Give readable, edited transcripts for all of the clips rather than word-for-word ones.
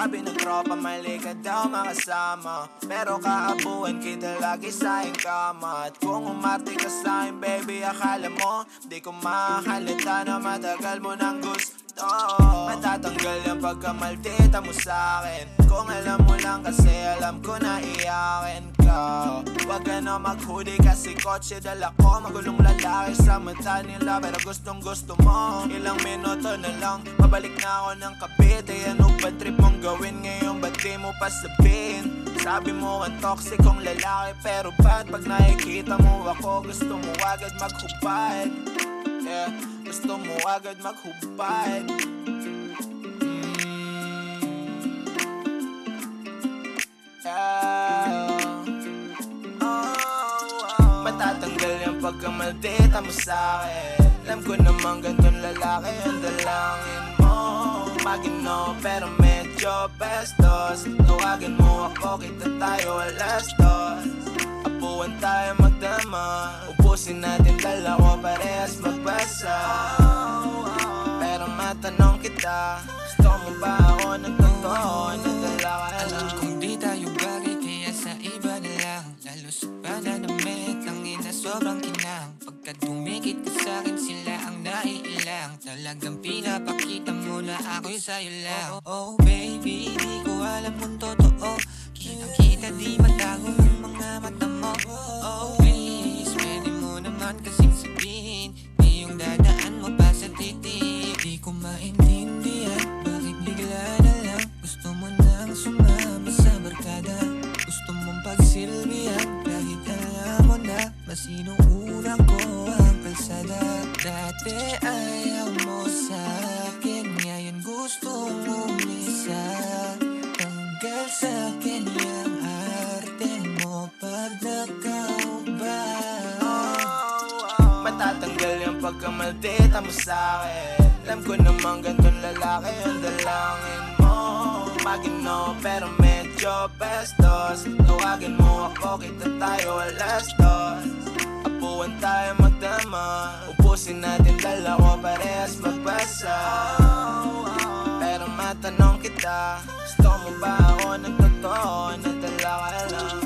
Sabi ng tropa mali ka daw makasama, pero kaabuhan kita lagi sa iyong kama. At kung umarte ka sa'kin baby, akala mo di ko mahalata na matagal mo ng gusto. Matatanggal yung pagkamaldita mo sa'kin. Kung alam mo lang kasi alam ko na iyakin ka. Wag ka na maghuli kasi kotse dala ko. Magulong lalaki sa mata nila pero gustong gusto mo. Ilang minuto na lang mabalik na ako ng Cavite. Ano ba trip mong gawin ngayon, ba't di mo pa sabihin? Sabi mo ang toxic kong lalaki, pero ba't pag nakikita mo ako gusto mo agad maghubad? Yeah, gusto mo agad maghubad. Matatanggal yung pagkamaldita mo sa'kin. Alam ko naman ganitong lalaki ang dalangin mo. Magino pero medyo bestos. Tawagin mo ako, kita tayo alas 2. Apuan tayo magdama, ubusin natin dalawa parehas magbasa. Pero matanong kita, gusto mo ba ako ng totoo? Nadala ka lang. Kung di tayo bagay kaya sa iba na lang. Lalo sa pananamit, tangina sobrang kinang. Pagka dumikit ka sa'kin sila ang naiilang. Talagang pinapakita mo na ako'y sa'yo lang. Oh baby, di ko alam kung totoo. Kitang-kita di matago ang mga mata mo. Oh please, pwede mo naman kasing sabihin di yung dadaan mo pa sa titig. Di ko maintindihan bakit bigla na lang gusto mo nang sumama sa barkada. Gusto mong pagsilbihan kahit alam mo na masinuuna ko ang kalsada. Dati ayaw mo sa'kin, ngayon gusto mong isa. Tanggal sa'kin yung arte mo pag nakaubad. Matatanggal yung pagkamaldita mo sa'kin. Alam ko naman ganitong lalaki ang dalangin mo. Magino pero medyo bestos. Tawagin mo ako, kita tayo alas 2. Apuan tayo magdama, ubusin natin dalawa parehas magbasa. Pero matanong kita, gusto mo ba ako ng totoo? Nadala ka lang.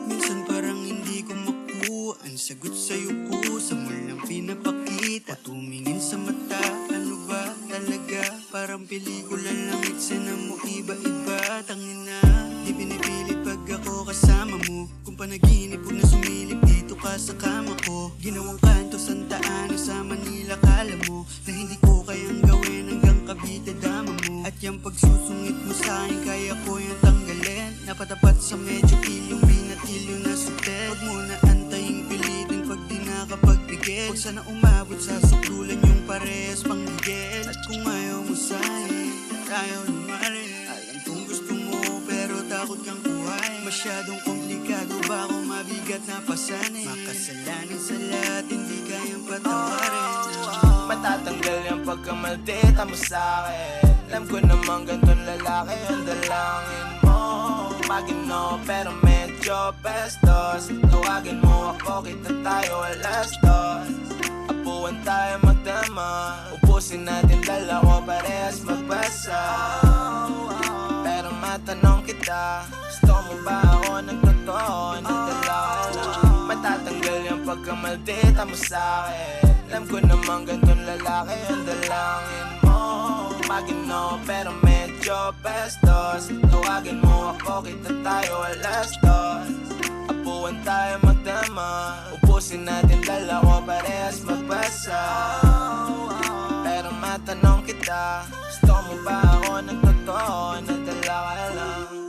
Minsan parang hindi ko makuha ang sagot sa'yo ko. Sa mulang pinapakita, tumingin sa mata. Ano ba talaga? Parang pelikula lang, eksena mo iba-iba. Tangina, di pinipilit pag ako kasama mo. Kung panaginip huwag na sumilip dito ka sa kama ko. Ginawang kanto Santa Ana sa Manila, kala mo na hindi ko kayang gawin hanggang Cavite dama mo. At yung pagsusungit mo sa'kin kaya ko yung tanggalin. Napatapat sa medyo kilyong binatilyo na sutel. Huwag mo na antayin pilitin pag di nakapagbigil. Huwag sana umabot sa sukdulan yung parehas panggigil. At kung ayaw mo sa'kin, tayo lumarin. Alam kong gusto mo pero takot kang kuhay. Masyadong komplikado ba kung mabigat na pasanin? Makasalanan sa lahat, hindi kayang patawarin. Matatanggal yung pagkamaldita mo sa'kin. Alam ko naman ganitong lalaki ang dalangin mo. Magino pero medyo bestos. Tawagin mo ako, kita tayo alas 2. Apuan tayo magdama, ubusin natin dalawa parehas magbasa. Pero matanong kita, gusto mo ba ako ng totoo? Nadala ka lang. Matatanggal yung pagkamaldita mo sa'kin. Alam ko naman ganitong lalaki ang dalangin mo. Magino pero medyo bestos. Tawagin mo ako, kita tayo alas 2. Apuan tayo magdama, ubusin natin dalawa parehas magbasa. Pero matanong kita, gusto mo ba ako ng totoo? Nadala ka lang.